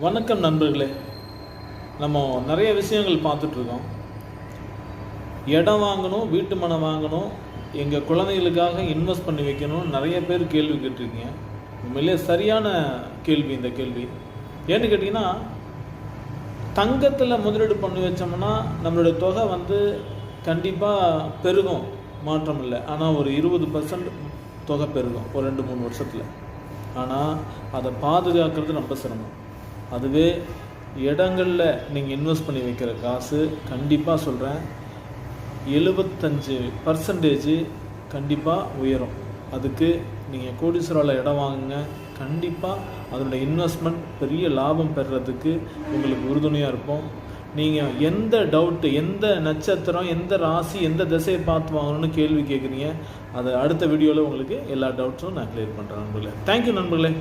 வணக்கம் நண்பர்களே. நம்ம நிறைய விஷயங்கள் பார்த்துட்ருக்கோம். இடம் வாங்கணும், வீட்டு மனை வாங்கணும், எங்கள் குழந்தைகளுக்காக இன்வெஸ்ட் பண்ணி வைக்கணும், நிறைய பேர் கேள்வி கேட்டிருக்கீங்க. உண்மையிலே சரியான கேள்வி இந்த கேள்வி. ஏன்னு கேட்டிங்கன்னா, தங்கத்தில் முதலீடு பண்ணி வச்சோம்னா நம்மளுடைய தொகை கண்டிப்பாக பெருகும், மாற்றம் இல்லை. ஆனால் ஒரு 20% தொகை பெருகும் ஒரு 2-3 வருஷத்தில். ஆனால் அதை பாதுகாக்கிறது ரொம்ப சிரமம். அதுவே இடங்களில் நீங்கள் இன்வெஸ்ட் பண்ணி வைக்கிற காசு கண்டிப்பாக சொல்கிறேன் 75% கண்டிப்பாக உயரும். அதுக்கு நீங்கள் கோடீஸ்வராவில் இடம் வாங்குங்க. கண்டிப்பாக அதனுடைய இன்வெஸ்ட்மெண்ட் பெரிய லாபம் பெறுறதுக்கு உங்களுக்கு உறுதுணையாக இருப்போம். நீங்கள் எந்த டவுட்டு, எந்த நட்சத்திரம், எந்த ராசி, எந்த திசையை பார்த்து வாங்கணும்னு கேள்வி கேட்குறீங்க, அதை அடுத்த வீடியோவில் உங்களுக்கு எல்லா டவுட்ஸும் நான் கிளியர் பண்ணுறேன் நண்பர்களே. தேங்க்யூ நண்பர்களே.